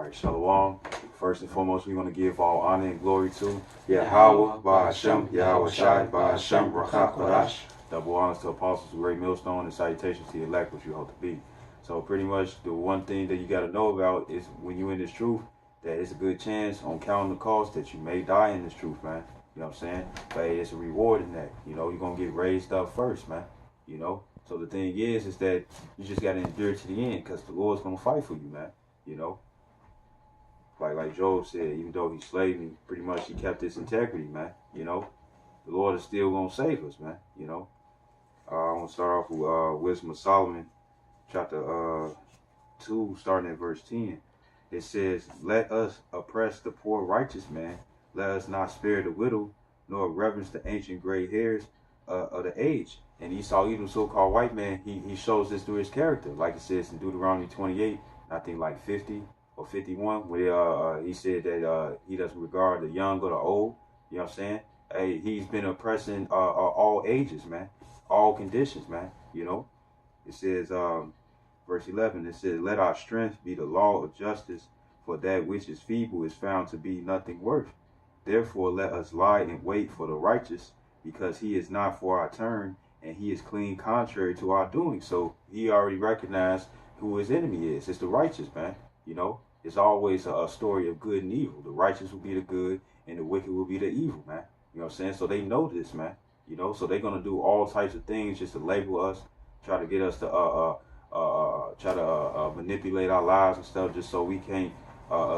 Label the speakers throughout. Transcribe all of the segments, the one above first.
Speaker 1: right, Shalom. First and foremost, we want to give all honor and glory to Yahweh, Ba'Hashem, Yahweh Shai, Ba'Hashem, Rakha Kodash. Double honors to apostles, great millstone, and salutations to the elect, which you hope to be. So pretty much the one thing that you got to know about is when you're in this truth, that it's a good chance on counting the cost that you may die in this truth, man. You know what I'm saying? But hey, it's a reward in that. You know, you're going to get raised up first, man. You know? So the thing is that you just got to endure to the end because the Lord's going to fight for you, man. You know? Like Job said, even though he slaved me, pretty much he kept his integrity, man. You know? The Lord is still going to save us, man. You know? I want to start off with Wisdom of Solomon, chapter 2, starting at verse 10. It says, "Let us oppress the poor righteous man. Let us not spare the widow, nor reverence the ancient gray hairs of the age." And Esau, even the so-called white man, he shows this through his character. Like it says in Deuteronomy 28, I think like 50 or 51, where he said that he doesn't regard the young or the old. You know what I'm saying? Hey, he's been oppressing all ages, man. All conditions, man. You know? It says, verse 11, it says, "Let our strength be the law of justice, for that which is feeble is found to be nothing worth. Therefore let us lie in wait for the righteous, because he is not for our turn, and he is clean contrary to our doing." So he already recognized who his enemy is. It's the righteous, man. You know, it's always a story of good and evil. The righteous will be the good, and the wicked will be the evil, man. You know what I'm saying? So they know this, man. You know, so they're going to do all types of things just to label us, try to get us to try to manipulate our lives and stuff, just so we can't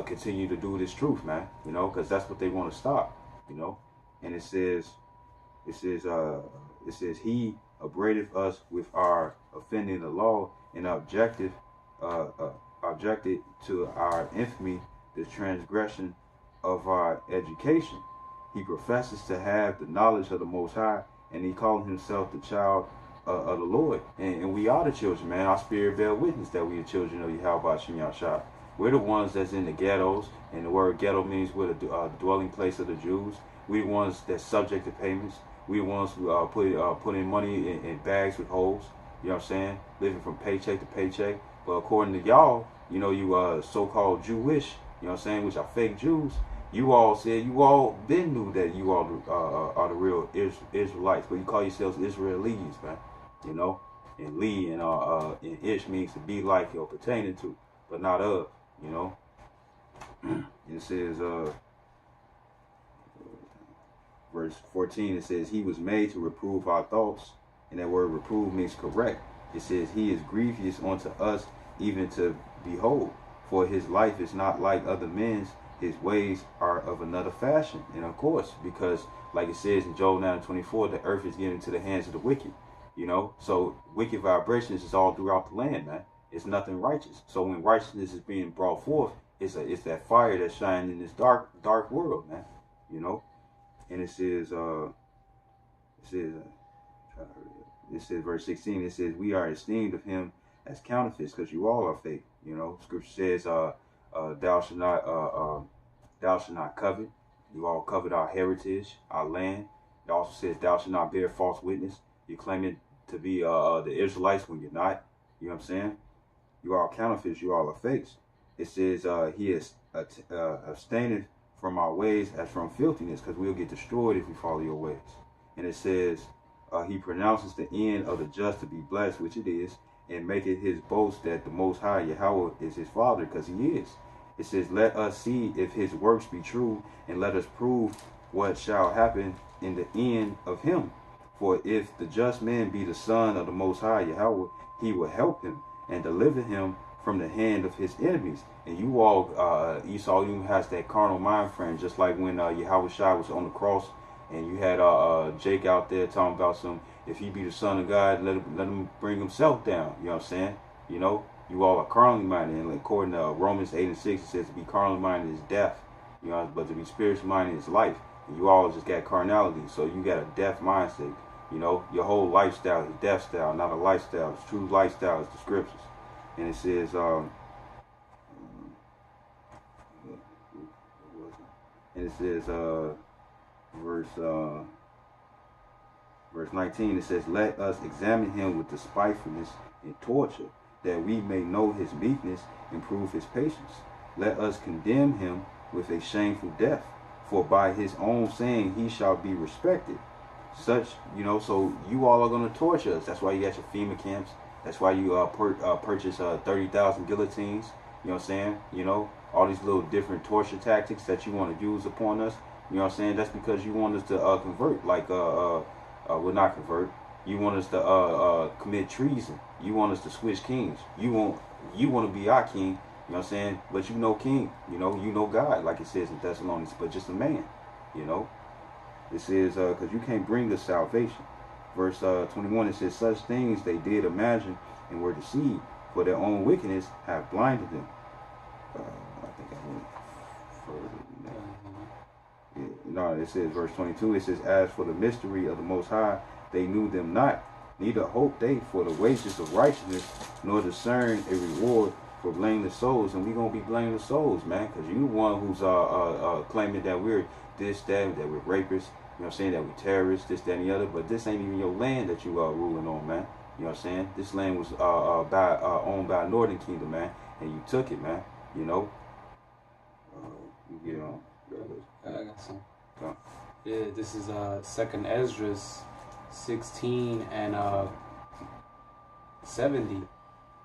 Speaker 1: continue to do this truth, man. You know, because that's what they want to stop. You know, and it says, "He upbraideth us with our offending the law, and objected to our infamy, the transgression of our education. He professes to have the knowledge of the Most High, and he called himself the child of the Lord." And we are the children, man. Our spirit bear witness that we are children of Yahweh Shem Yahshua. We're the ones that's in the ghettos, and the word ghetto means we're the dwelling place of the Jews. We're the ones that's subject to payments. We're the ones who put in money in bags with holes. You know what I'm saying? Living from paycheck to paycheck. But according to y'all, you know, you so-called Jewish, you know what I'm saying, which are fake Jews, you all said you all been knew that you all are the real Israelites, but you call yourselves Israelis, man. You know, and Lee and Ish means to be like or pertaining to, but not of. You know, it says verse 14. It says, "He was made to reprove our thoughts," and that word reprove means correct. It says, "He is grievous unto us, even to behold. For his life is not like other men's, his ways are of another fashion." And of course, because like it says in Job 9:24, the earth is given into the hands of the wicked. You know, so wicked vibrations is all throughout the land, man. It's nothing righteous. So when righteousness is being brought forth, it's that fire that's shining in this dark world, man. You know, and it says verse 16. It says, "We are esteemed of him as counterfeits, because you all are fake." You know, Scripture says, thou shalt not covet." You all covet our heritage, our land. It also says, "Thou shalt not bear false witness." You're claiming to be the Israelites when you're not. You know what I'm saying? You all counterfeits. You all are fakes. It says, "He is abstaineth from our ways as from filthiness," because we'll get destroyed if we follow your ways. And it says, "He pronounces the end of the just to be blessed," which it is, "and maketh his boast that the Most High Yahweh is his Father," because he is. It says, "Let us see if his works be true, and let us prove what shall happen in the end of him. For if the just man be the son of the Most High Yahweh, he will help him and deliver him from the hand of his enemies." And you all, Esau even has that carnal mind frame, just like when Yahweh Shai was on the cross, and you had Jake out there talking about if he be the son of God, let him bring himself down. You know what I'm saying? You know, you all are carnally minded, and according to Romans 8:6, it says to be carnally minded is death. You know, but to be spiritually minded is life. And you all just got carnality, so you got a death mindset. You know, your whole lifestyle is death style, not a lifestyle. It's true lifestyle is the Scriptures. And it says, verse 19, it says, "Let us examine him with despitefulness and torture, that we may know his meekness and prove his patience." let us condemn him with a shameful death. For by his own saying he shall be respected. Such, so you all are going to torture us. That's why you got your FEMA camps. That's why you purchase 30,000 guillotines. You know what I'm saying? All these little different torture tactics that you want to use upon us. You know what I'm saying? That's because you want us to convert, well, not convert. You want us to commit treason. You want us to switch kings. You want to be our king. You know what I'm saying? But you know king. You know God, like it says in Thessalonians, but just a man. It says, because you can't bring us salvation. Verse 21, it says, such things they did imagine and were deceived, for their own wickedness have blinded them. I think I went further than that. No, it says, verse 22, it says, as for the mystery of the Most High, they knew them not, neither hoped they for the wages of righteousness, nor discern a reward for blameless souls. And we're going to be blameless souls, man, because you the one who's claiming that we're this, that we're rapists, you know what I'm saying, that we're terrorists, this, that, and the other, but this ain't even your land that you are ruling on, man. You know what I'm saying? This land was owned by a Northern Kingdom, man, and you took it, man. You get on.
Speaker 2: I got some. Yeah, this is 2nd Ezra 16 and 70.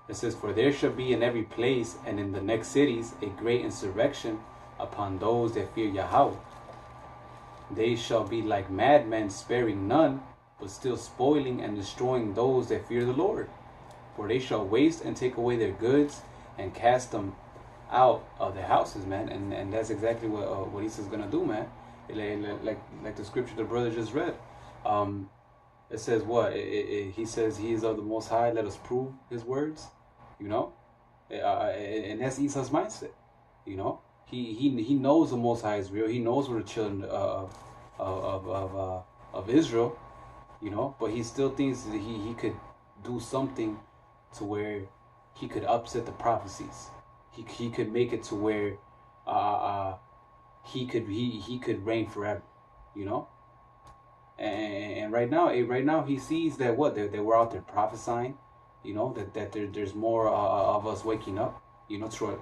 Speaker 2: It says, for there shall be in every place and in the next cities a great insurrection upon those that fear Yahweh. They shall be like madmen, sparing none, but still spoiling and destroying those that fear the Lord. For they shall waste and take away their goods and cast them out of their houses, man. And that's exactly what Esau's gonna do, man. Like the scripture the brother just read. It says what? He says he is of the Most High. Let us prove his words. And that's Esau's mindset. He knows the Most High is real. He knows we're the children of Israel. But he still thinks that he could do something to where he could upset the prophecies. He could make it to where he could reign forever. And right now he sees that that we're out there prophesying. That there's more of us waking up. To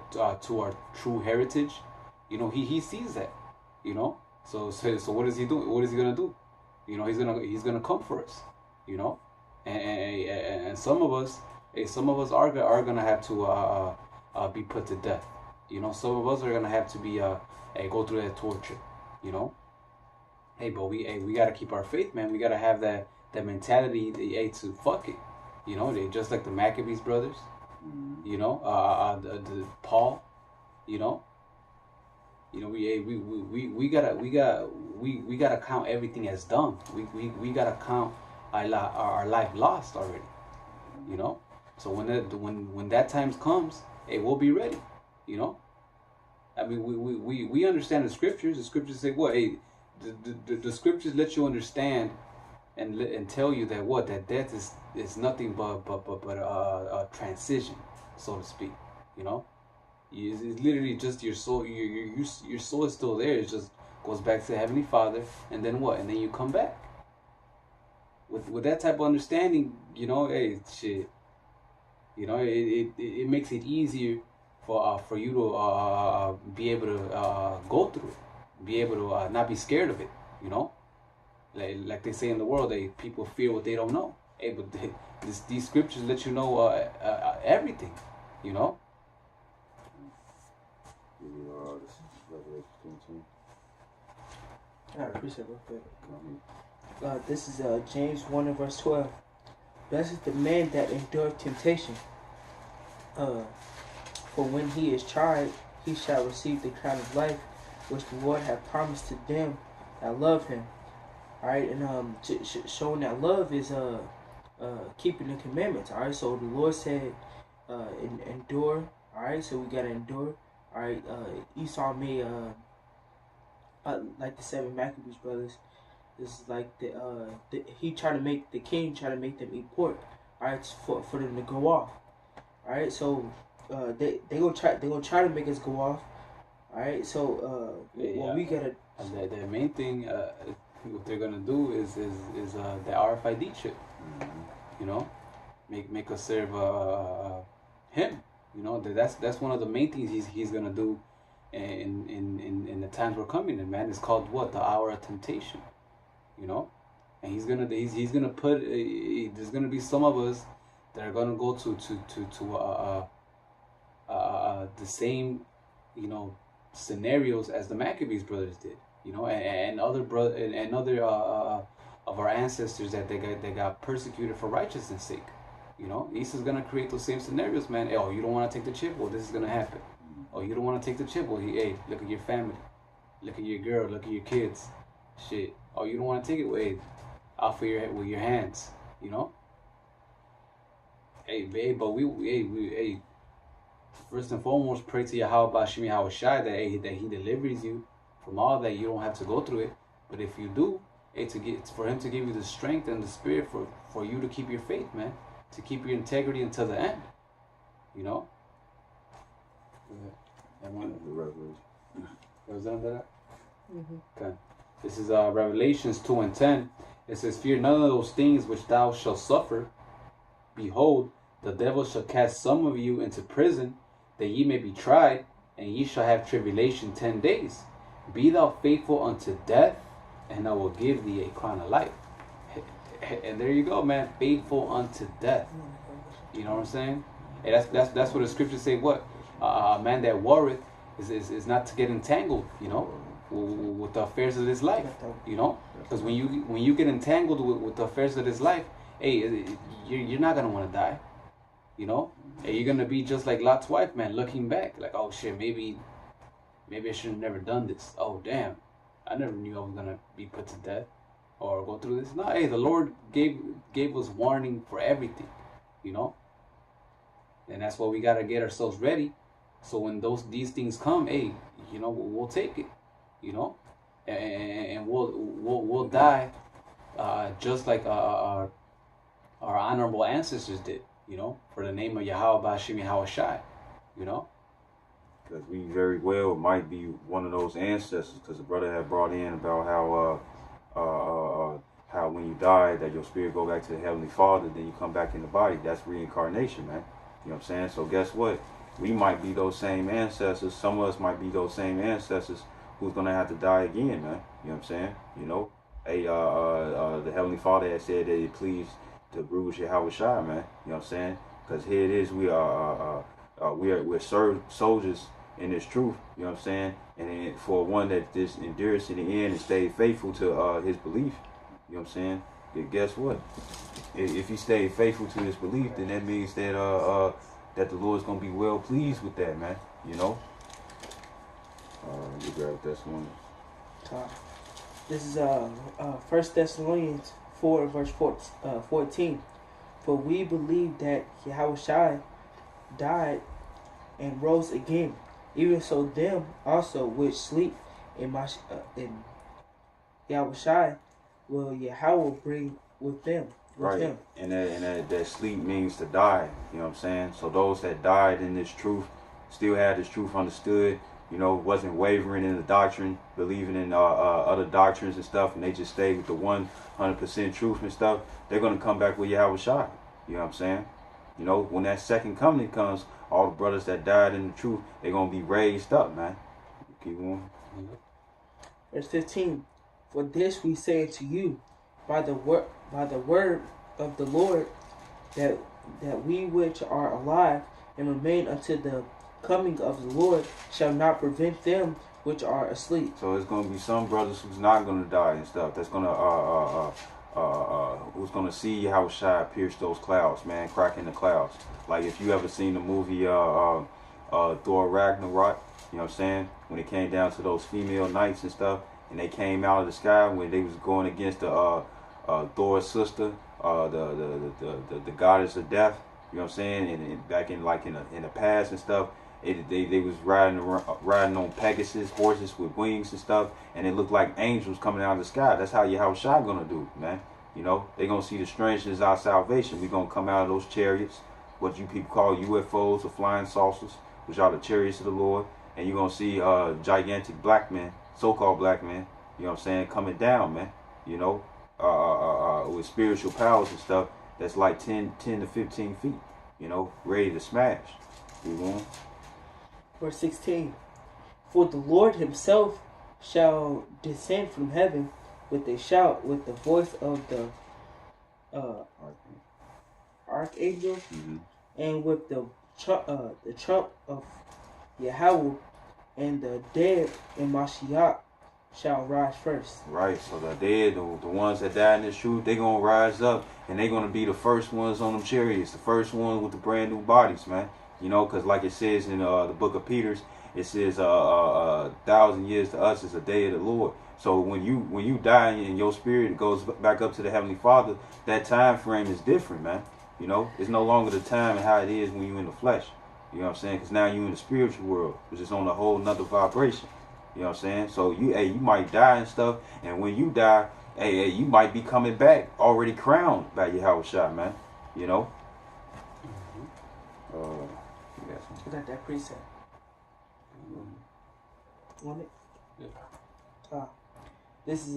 Speaker 2: our true heritage. He sees that. So what is he doing? What is he gonna do? He's gonna come for us. And some of us are gonna have to be put to death. Some of us are gonna have to be go through that torture. Hey, but we gotta keep our faith, man. We gotta have that mentality. To fuck it. They just like the Maccabees brothers. The Paul. We gotta count everything as done. We gotta count our life lost already. So when that time comes, we'll be ready. I mean, we understand the scriptures. The scriptures say what? The scriptures let you understand and tell you that death is nothing but a transition, so to speak. It's literally just your soul. Your soul is still there. It just goes back to Heavenly Father, and then what? And then you come back. With that type of understanding, shit. It makes it easier for you to be able to go through it, be able to not be scared of it. Like they say in the world, people fear what they don't know. But these scriptures let you know everything.
Speaker 3: I appreciate it real quick. This is James 1 and verse 12. Blessed is the man that endureth temptation. For when he is tried, he shall receive the crown of life, which the Lord hath promised to them that love him. Alright, and showing that love is keeping the commandments. Alright, so the Lord said endure. Alright, so we gotta endure. Alright, Esau made like the 7 Maccabees brothers. This is like he tried to make the king them eat pork. Alright, for them to go off. Alright, so they gonna try to make us go off. Alright, so we gotta.
Speaker 2: And the main thing, what they're gonna do is the RFID chip. Make us serve him. You know, that's one of the main things he's gonna do in the times we're coming in, man. It's called what? The hour of temptation. You know? And he's gonna put there's gonna be some of us that are gonna go to the same, you know, scenarios as the Maccabees brothers did, you know, and other of our ancestors that they got persecuted for righteousness' sake. You know, Esau's gonna create those same scenarios, man. Hey, oh, you don't want to take the chip? Well, this is gonna happen. Oh, you don't want to take the chip? Well, hey, look at your family, look at your girl, look at your kids, shit. Oh, you don't want to take it? Well, hey, out for with your hands, you know. But we first and foremost, pray to Yahweh Bashim Yahweh Shai that he delivers you from all that. You don't have to go through it. But if you do, for him to give you the strength and the spirit for you to keep your faith, man, to keep your integrity until the end. You know. Okay. This is Revelations 2:10. It says, "Fear none of those things which thou shalt suffer. Behold, the devil shall cast some of you into prison, that ye may be tried, and ye shall have tribulation 10 days. Be thou faithful unto death, and I will give thee a crown of life." And there you go, man. Faithful unto death. You know what I'm saying? Hey, that's what the scriptures say. What a man that warreth is not to get entangled, you know, with the affairs of this life. You know, because when you get entangled with the affairs of this life, hey, you're not gonna want to die. You know, hey, you're gonna be just like Lot's wife, man, looking back, like, oh shit, maybe I should have never done this. Oh damn, I never knew I was gonna be put to death or go through this. No, hey, the Lord gave us warning for everything, you know, and that's why we gotta get ourselves ready. So when these things come, hey, you know, we'll take it, you know, and we'll die, just like our honorable ancestors did. You know, for the name of Yahweh Bashim Yahweh Shai, you know?
Speaker 1: Because we very well might be one of those ancestors, because the brother had brought in about how when you die, that your spirit go back to the Heavenly Father, then you come back in the body. That's reincarnation, man. You know what I'm saying? So guess what? We might be those same ancestors. Some of us might be those same ancestors who's going to have to die again, man. You know what I'm saying? You know? The Heavenly Father had said that it pleased to bruise Yahweh Shai, man. You know what I'm saying? Because here it is, we're soldiers in this truth. You know what I'm saying? And then for one that just endures to the end and stayed faithful to his belief. You know what I'm saying? But guess what? If he stayed faithful to his belief, then that means that that the Lord's gonna be well pleased with that, man. You know. You grab this one.
Speaker 3: This is 1 Thessalonians 4 verse 14. For we believe that Yahweh Shai died and rose again, even so them also which sleep in Yahweh Shai will Yahweh bring with them.
Speaker 1: Right.
Speaker 3: Him.
Speaker 1: And that sleep means to die. You know what I'm saying? So those that died in this truth still had this truth understood. You know, wasn't wavering in the doctrine, believing in other doctrines and stuff, and they just stayed with the 100% truth and stuff. They're gonna come back with Yahweh Shai. You know what I'm saying? You know, when that second coming comes, all the brothers that died in the truth, they're gonna be raised up, man. Keep on.
Speaker 3: Verse 15. For this we say unto you, by the word of the Lord, that we which are alive and remain until the coming of the Lord shall not prevent them which are asleep.
Speaker 1: So there's gonna be some brothers who's not gonna die and stuff. That's gonna who's gonna see Yahweh Shai pierce those clouds, man, cracking the clouds. Like if you ever seen the movie Thor Ragnarok, you know what I'm saying? When it came down to those female knights and stuff, and they came out of the sky when they was going against the Thor's sister, the goddess of death. You know what I'm saying? And back in the past and stuff, they was riding on Pegasus horses with wings and stuff, and it looked like angels coming out of the sky. That's how Yahweh Shai gonna do, man. You know, they gonna see the strangeness of our salvation. We gonna come out of those chariots, what you people call UFOs or flying saucers, which are the chariots of the Lord, and you're gonna see gigantic black men, so-called black men. You know what I'm saying? Coming down, man. You know, with spiritual powers and stuff that's like 10 to 15 feet. You know, ready to smash. Keep going.
Speaker 3: Verse 16. For the Lord himself shall descend from heaven with a shout, with the voice of the archangel, and with the trump of Yahweh, and the dead in Mashiach shall rise first.
Speaker 1: Right, so the dead, the ones that died in this truth, they're going to rise up, and they're going to be the first ones on them chariots, the first ones with the brand new bodies, man. You know, because like it says in the book of Peter's, it says 1,000 years to us is a day of the Lord. So when you die and your spirit goes back up to the Heavenly Father, that time frame is different, man. You know, it's no longer the time and how it is when you're in the flesh. You know what I'm saying? Because now you're in the spiritual world, which is on a whole nother vibration. You know what I'm saying? So you might die and stuff, and when you die, you might be coming back already crowned by Yahweh Shai, man. You know?
Speaker 3: I got that preset. Want it?
Speaker 2: Yeah.
Speaker 3: This is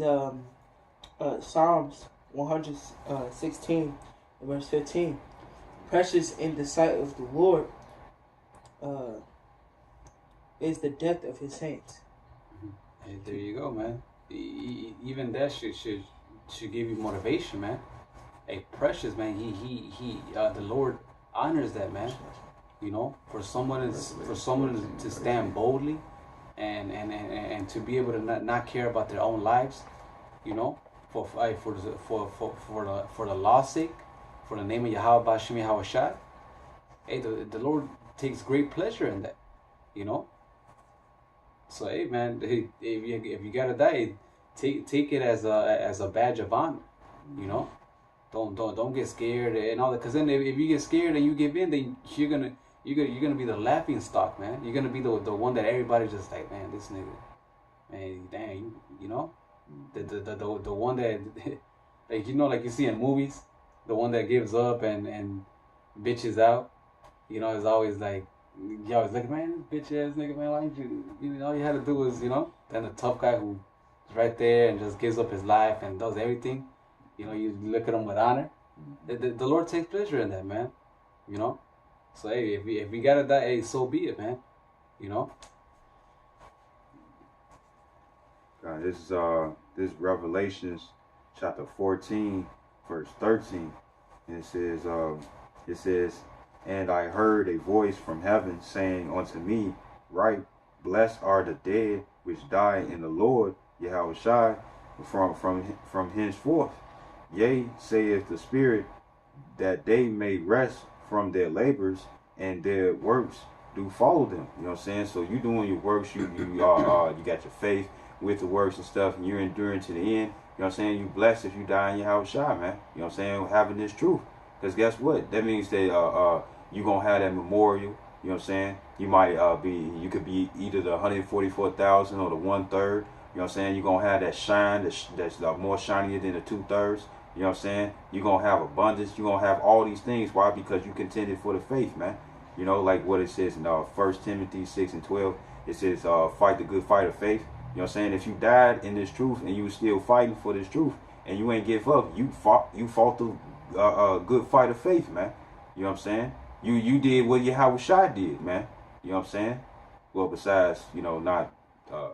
Speaker 3: Psalms 116, verse 15. Precious in the sight of the Lord is the death of his saints.
Speaker 2: Hey, there you go, man. Even that should give you motivation, man. Hey, precious, man. The Lord honors that, man. You know, for someone to stand boldly and to be able to not care about their own lives, you know, for the law's sake, for the name of Yahweh Bashim Yahweh Shai. Hey, the Lord takes great pleasure in that, you know. So hey, man, hey, if you gotta die, take it as a badge of honor, you know. Don't get scared and all that, because then if you get scared and you give in, then you're gonna be the laughing stock, man. You're gonna be the one that everybody just like, man, this nigga, man, dang, you know, the one that like, you know, like you see in movies, the one that gives up and bitches out, you know, is always like, you always like, man, this bitch ass nigga, man, why didn't you know, all you had to do was, you know, then the tough guy who's right there and just gives up his life and does everything, you know, you look at him with honor. The Lord takes pleasure in that, man, you know. So hey, if we gotta die, hey, so be it, man. You know.
Speaker 1: This Revelations chapter 14, verse 13. And it says, and I heard a voice from heaven saying unto me, right, blessed are the dead which die in the Lord Yahweh Shai from henceforth. Yea, saith the Spirit, that they may rest from their labors, and their works do follow them. You know what I'm saying? So you doing your works, you got your faith with the works and stuff, and you're enduring to the end. You know what I'm saying? You blessed if you die in your house shy, man. You know what I'm saying? Having this truth. Because guess what? That means that you gonna have that memorial. You know what I'm saying? You might you could be either the 144,000 or the 1/3. You know what I'm saying? You're gonna have that shine that's more shinier than the 2/3. You know what I'm saying? You're going to have abundance. You're going to have all these things. Why? Because you contended for the faith, man. You know, like what it says in 1 Timothy 6 and 12. It says, fight the good fight of faith. You know what I'm saying? If you died in this truth and you were still fighting for this truth and you ain't give up, you fought the good fight of faith, man. You know what I'm saying? You did what Yahweh Shai did, man. You know what I'm saying? Well, besides, you know, not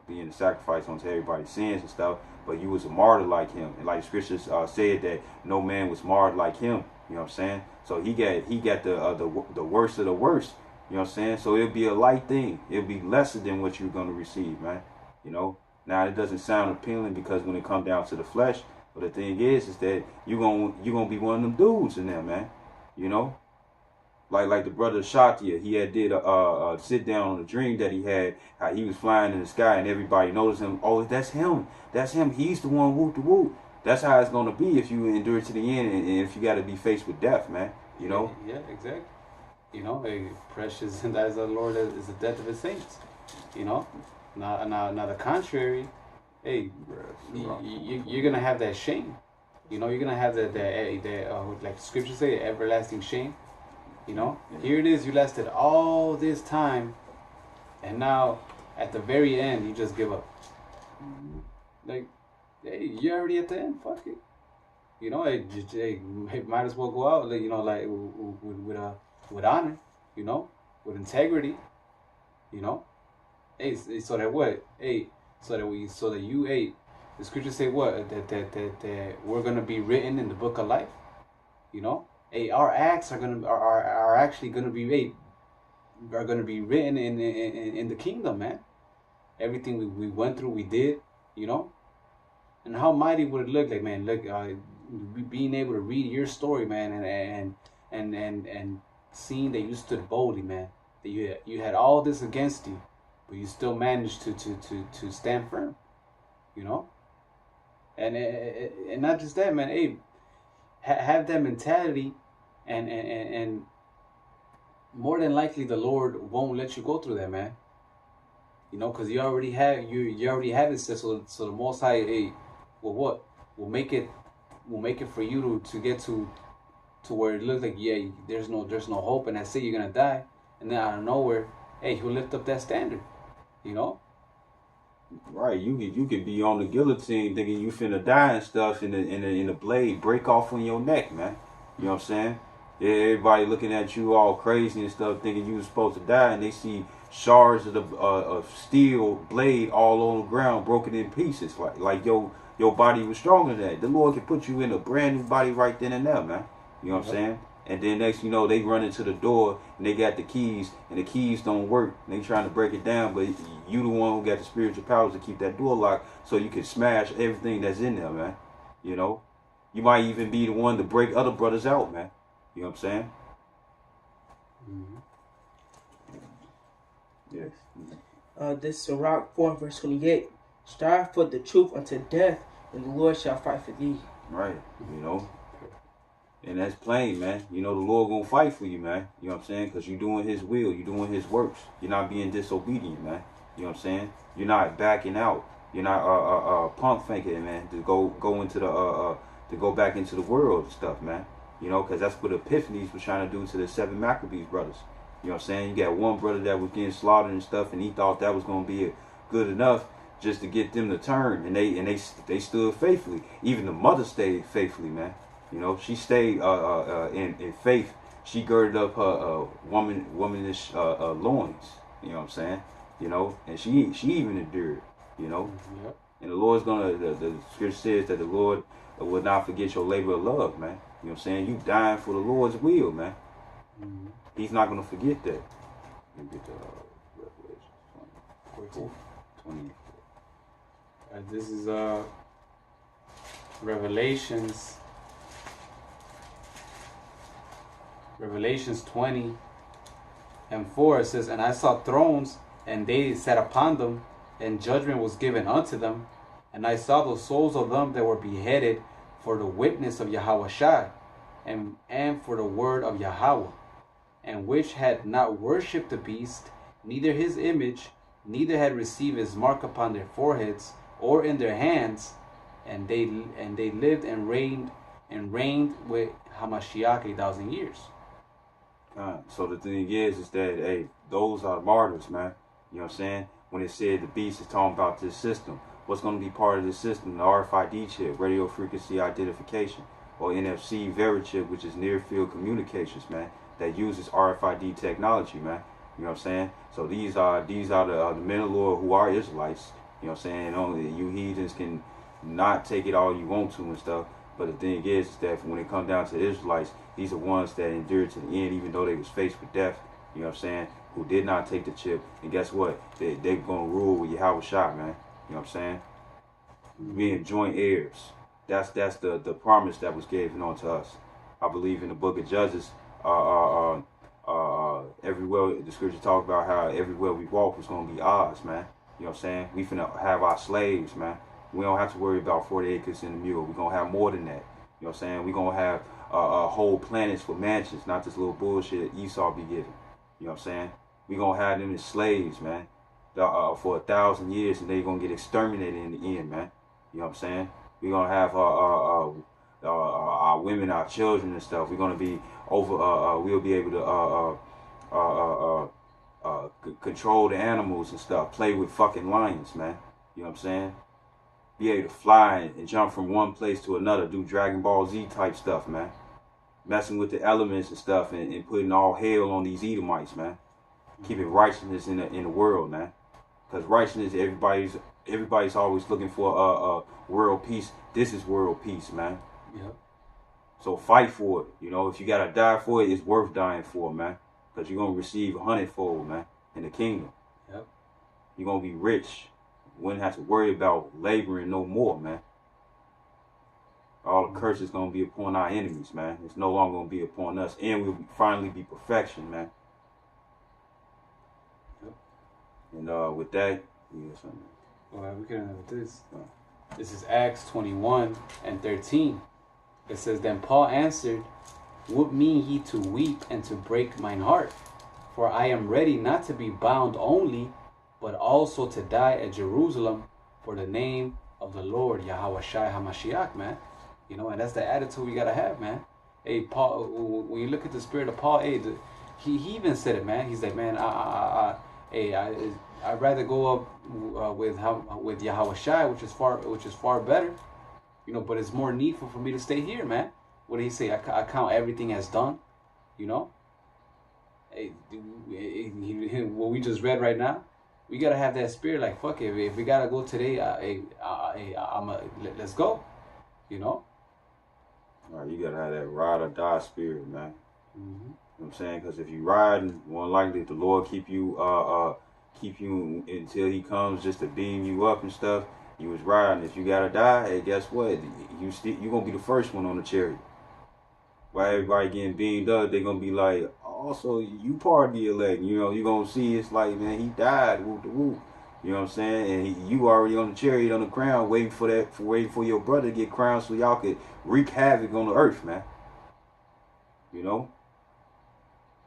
Speaker 1: being a sacrifice unto everybody's sins and stuff, but you was a martyr like him, and like scriptures said that no man was martyred like him. You know what I'm saying? So he got the worst of the worst. You know what I'm saying? So it'll be a light thing. It'll be lesser than what you're gonna receive, man. You know. Now it doesn't sound appealing because when it comes down to the flesh, but the thing is that you're gonna be one of them dudes in there, man. You know. Like the brother Shatia, he had did a sit down on a dream that he had, how he was flying in the sky and everybody noticed him. Oh, that's him. That's him. He's the one, whoop to whoop. That's how it's going to be if you endure to the end and if you got to be faced with death, man. You know?
Speaker 2: Yeah, exactly. You know, hey, precious, and that is the Lord is the death of his saints. You know? Now the contrary, hey, you're going to have that shame. You know, you're going to have that like scripture say, everlasting shame. You know, here it is. You lasted all this time, and now at the very end, you just give up. Like, hey, you're already at the end. Fuck it. You know, hey, might as well go out. Like, you know, like with honor. You know, with integrity, you know. Hey, so that what? Hey, so that you, hey, the scriptures say what? That we're gonna be written in the book of life, you know. Hey, our acts are actually gonna be, hey, are gonna be written in the kingdom, man. Everything we went through, we did, you know. And how mighty would it look like, man? Look, being able to read your story, man, and seeing that you stood boldly, man. That you had all this against you, but you still managed to stand firm, you know. And not just that, man. Hey, have that mentality, and more than likely the Lord won't let you go through that, man. You know, because you already have it set. So the Most High, hey, well, what will make it for you to get to where it looks like, yeah, there's no hope, and that's it, you're gonna die, and then out of nowhere, hey, He'll lift up that standard, you know.
Speaker 1: Right, you could be on the guillotine thinking you finna die and stuff, and the blade break off on your neck, man. You know what I'm saying? Yeah, everybody looking at you all crazy and stuff, thinking you was supposed to die, and they see shards of the of steel blade all on the ground, broken in pieces. Like your body was stronger than that. The Lord can put you in a brand new body right then and there, man. You know what I'm saying? And then next, you know, they run into the door and they got the keys, and the keys don't work. And they trying to break it down, but you the one who got the spiritual powers to keep that door locked, so you can smash everything that's in there, man. You know, you might even be the one to break other brothers out, man. You know what I'm saying?
Speaker 3: Mm-hmm. Yes. This is Sirach 4 verse 28. Strive for the truth unto death, and the Lord shall fight for thee.
Speaker 1: Right. You know. And that's plain, man. You know, the Lord gonna fight for you, man. You know what I'm saying? Because you're doing His will. You're doing His works. You're not being disobedient, man. You know what I'm saying? You're not backing out. You're not pump faking, man, to go into the to go back into the world and stuff, man. You know, because that's what Epiphanes was trying to do to the 7 Maccabees brothers. You know what I'm saying? You got one brother that was getting slaughtered and stuff, and he thought that was gonna be good enough just to get them to turn, and they stood faithfully. Even the mother stayed faithfully, man. You know, she stayed in faith. She girded up her womanish loins. You know what I'm saying? You know, and she even endured. You know,
Speaker 2: Yep.
Speaker 1: And the Lord's gonna. The scripture says that the Lord will not forget your labor of love, man. You know what I'm saying? You dying for the Lord's will, man.
Speaker 2: Mm-hmm.
Speaker 1: He's not gonna forget that. Let me get Revelation 20.
Speaker 2: This is Revelations 20 and 4. It says, and I saw thrones, and they sat upon them, and judgment was given unto them. And I saw the souls of them that were beheaded for the witness of Yahweh Shai, and for the word of Yahweh, and which had not worshipped the beast, neither his image, neither had received his mark upon their foreheads or in their hands, and they lived and reigned with Hamashiach 1,000 years.
Speaker 1: So the thing is that, hey, those are martyrs, man. You know what I'm saying? When it said the beast is talking about this system, what's going to be part of this system? The RFID chip, radio frequency identification, or NFC Verichip, which is near field communications, man, that uses RFID technology, man. You know what I'm saying? So these are the men of the Lord who are Israelites. You know what I'm saying? Only you heathens can not take it all you want to and stuff. But the thing is that when it comes down to the Israelites, these are ones that endured to the end, even though they was faced with death. You know what I'm saying? Who did not take the chip. And guess what? They're going to rule with Yahweh Shai, man. You know what I'm saying? Being joint heirs. That's the promise that was given unto us. I believe in the book of Judges, everywhere the scripture talk about how everywhere we walk is going to be ours, man. You know what I'm saying? We finna have our slaves, man. We don't have to worry about 40 acres in the mule. We're going to have more than that. You know what I'm saying? We're going to have whole planets for mansions, not this little bullshit Esau be giving. You know what I'm saying? We're going to have them as slaves, man, for 1,000 years, and they're going to get exterminated in the end, man. You know what I'm saying? We're going to have our women, our children and stuff. We're going to be over, we'll be able to control the animals and stuff, play with fucking lions, man. You know what I'm saying? Be able to fly and jump from one place to another, do Dragon Ball Z type stuff, man. Messing with the elements and stuff, and putting all hell on these Edomites, man. keeping righteousness in the world, man. Because righteousness, everybody's always looking for world peace. This is world peace, man.
Speaker 2: Yep.
Speaker 1: So fight for it. You know, if you gotta die for it, it's worth dying for, man. Because you're gonna receive 100-fold, man, in the kingdom.
Speaker 2: Yep.
Speaker 1: You're gonna be rich. You wouldn't have to worry about laboring no more, man. All the curses gonna be upon our enemies, man. It's no longer gonna be upon us, and we'll finally be perfection, man.
Speaker 2: Yep.
Speaker 1: And with that, yeah, something.
Speaker 2: Well, we can end with this. This is Acts 21:13. It says, Then Paul answered, What mean ye to weep and to break mine heart? For I am ready not to be bound only, but also to die at Jerusalem for the name of the Lord, Yahweh Shai HaMashiach, man. You know, and that's the attitude we gotta have, man. Hey, Paul, when you look at the spirit of Paul, hey, he even said it, man. He's like, man, I'd rather go up with Yahweh Shai, which is far better, you know. But it's more needful for me to stay here, man. What did he say? I count everything as done, you know. Hey, what we just read right now, we gotta have that spirit. Like, fuck it, if we gotta go today, let's go, you know.
Speaker 1: All right, you gotta have that ride or die spirit, man.
Speaker 2: Mm-hmm.
Speaker 1: You know what I'm saying? Because if you riding, more likely the Lord keep you until He comes just to beam you up and stuff. You was riding. If you gotta die, hey, guess what? You gonna be the first one on the chariot. While everybody getting beamed up, they gonna be like, also you part of the elect. You know, you gonna see it's like, man, he died. Whoop the whoop. You know what I'm saying? And you already on the chariot on the crown, waiting for your brother to get crowned so y'all could wreak havoc on the earth, man. You know?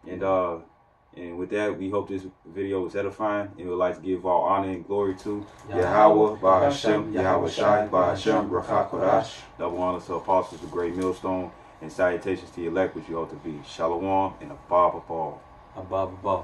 Speaker 1: And with that, we hope this video was edifying, and we'd like to give all honor and glory to Yahweh, Ba'Hashem, Yahweh Shai, Ba'Hashem, Rakha Kodash. Double honors to apostles, the great millstone, and salutations to the elect, which you ought to be. Shalom and Abba Abba.
Speaker 2: Abba.